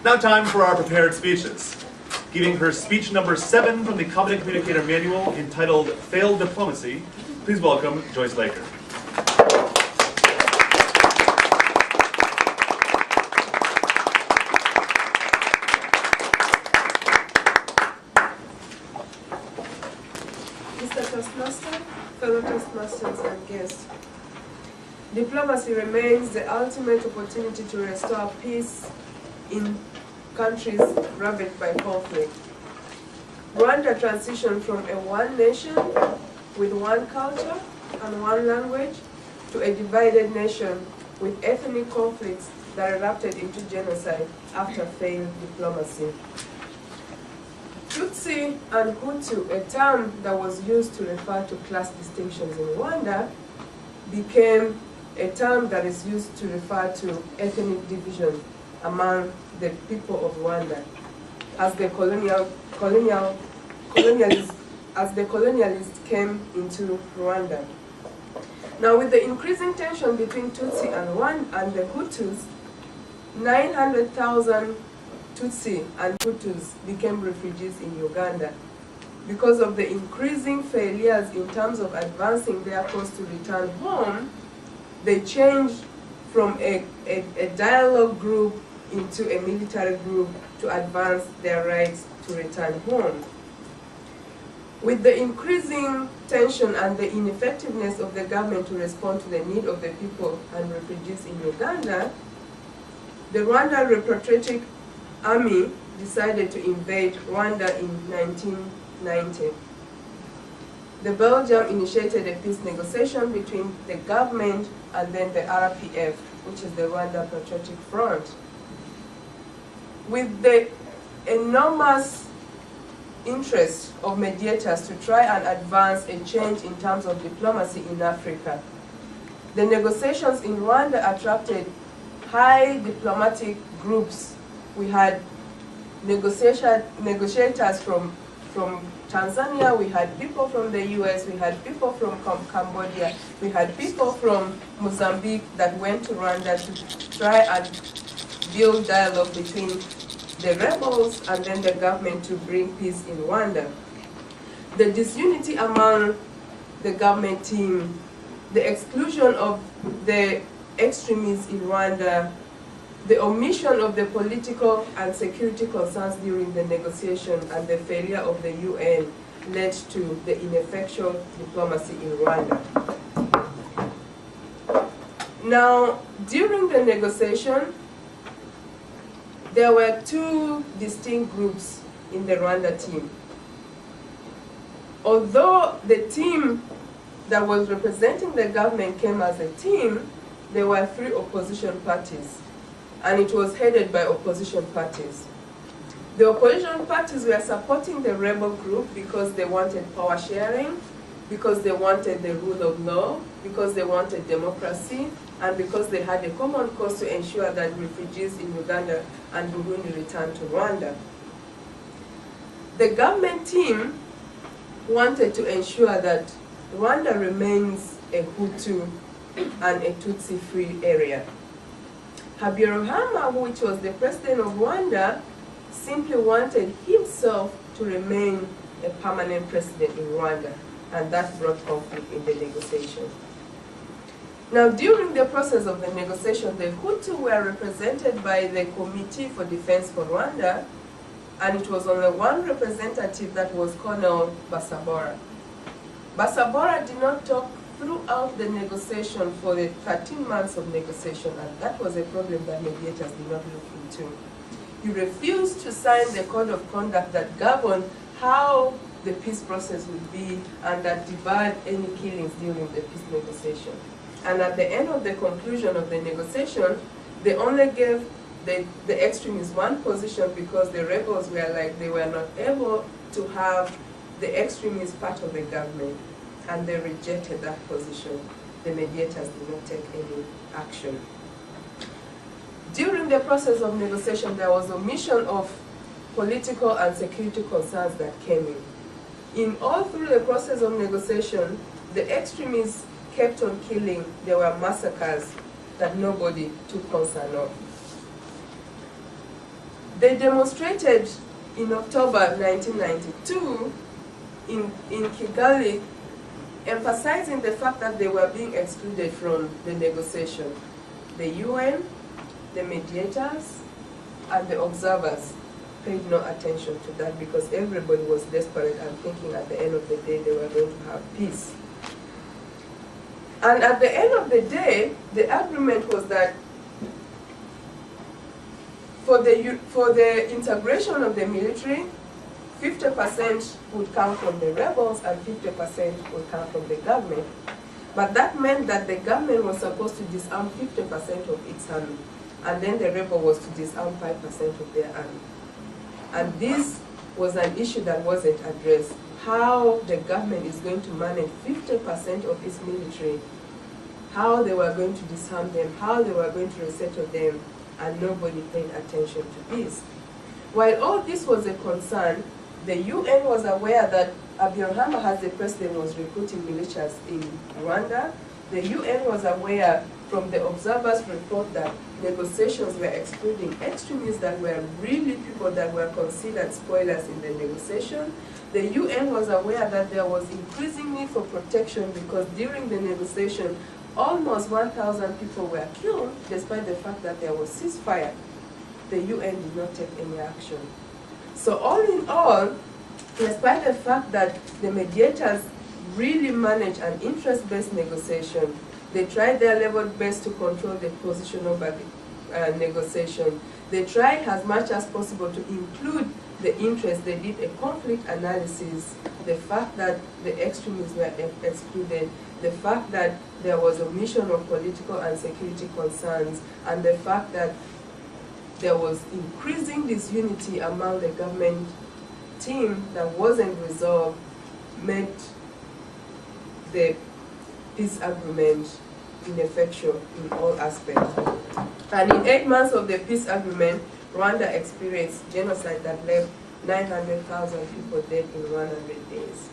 Now time for our prepared speeches. Giving her speech number 7 from the Competent Communicator Manual entitled Failed Diplomacy, please welcome Joyce Laker. Mr. Toastmaster, fellow Toastmasters and guests, diplomacy remains the ultimate opportunity to restore peace in countries ravaged by conflict. Rwanda transitioned from a one nation with one culture and one language to a divided nation with ethnic conflicts that erupted into genocide after failed diplomacy. Tutsi and Hutu, a term that was used to refer to class distinctions in Rwanda, became a term that is used to refer to ethnic division among the people of Rwanda as the colonialists came into Rwanda. Now, with the increasing tension between Tutsi and the Hutus, 900,000 Tutsi and Hutus became refugees in Uganda. Because of the increasing failures in terms of advancing their cause to return home, they changed from a dialogue group into a military group to advance their rights to return home. With the increasing tension and the ineffectiveness of the government to respond to the need of the people and refugees in Uganda, the Rwanda Repatriotic Army decided to invade Rwanda in 1990. The Belgium initiated a peace negotiation between the government and then the RPF, which is the Rwanda Patriotic Front. With the enormous interest of mediators to try and advance a change in terms of diplomacy in Africa, the negotiations in Rwanda attracted high diplomatic groups. We had negotiators from Tanzania, we had people from the US, we had people from Cambodia, we had people from Mozambique that went to Rwanda to try and build dialogue between the rebels and then the government to bring peace in Rwanda. The disunity among the government team, the exclusion of the extremists in Rwanda, the omission of the political and security concerns during the negotiation, and the failure of the UN led to the ineffectual diplomacy in Rwanda. Now, during the negotiation, there were two distinct groups in the Rwanda team. Although the team that was representing the government came as a team, there were 3 opposition parties, and it was headed by opposition parties. The opposition parties were supporting the rebel group because they wanted power sharing, because they wanted the rule of law, because they wanted democracy, and because they had a common cause to ensure that refugees in Uganda and Burundi return to Rwanda. The government team wanted to ensure that Rwanda remains a Hutu and a Tutsi-free area. Habyarimana, which was the president of Rwanda, simply wanted himself to remain a permanent president in Rwanda, and that brought conflict in the negotiation. Now, during the process of the negotiation, the Hutu were represented by the Committee for Defense for Rwanda, and it was only one representative, that was Colonel Basabora. Basabora did not talk throughout the negotiation for the 13 months of negotiation, and that was a problem that mediators did not look into. He refused to sign the code of conduct that governed how the peace process would be and that debarred any killings during the peace negotiation. And at the end of the conclusion of the negotiation, they only gave the extremists one position because the rebels were like, they were not able to have the extremists part of the government, and they rejected that position. The mediators did not take any action. During the process of negotiation, there was omission of political and security concerns that came in. In all through the process of negotiation, the extremists kept on killing. There were massacres that nobody took concern of. They demonstrated in October 1992 in Kigali, emphasizing the fact that they were being excluded from the negotiation. The UN, the mediators, and the observers paid no attention to that because everybody was desperate and thinking at the end of the day they were going to have peace. And at the end of the day, the agreement was that for the integration of the military, 50% would come from the rebels and 50% would come from the government. But that meant that the government was supposed to disarm 50% of its army, and then the rebel was to disarm 5% of their army. And this was an issue that wasn't addressed. How the government is going to manage 50% of its military, how they were going to disarm them, how they were going to resettle them, and nobody paid attention to this. While all this was a concern, the UN was aware that Abiyohama, as the president, was recruiting militias in Rwanda. The UN was aware from the observers' report that negotiations were excluding extremists that were really people that were considered spoilers in the negotiation. The UN was aware that there was increasing need for protection because during the negotiation, almost 1,000 people were killed, despite the fact that there was ceasefire. The UN did not take any action. So all in all, despite the fact that the mediators really managed an interest-based negotiation, they tried their level best to control the positional negotiation. They tried as much as possible to include the interest. They did a conflict analysis, the fact that the extremists were excluded, the fact that there was omission of political and security concerns, and the fact that there was increasing disunity among the government team that wasn't resolved, made the peace agreement ineffectual in all aspects. And in 8 months of the peace agreement, Rwanda experienced genocide that left 900,000 people dead in 100 days.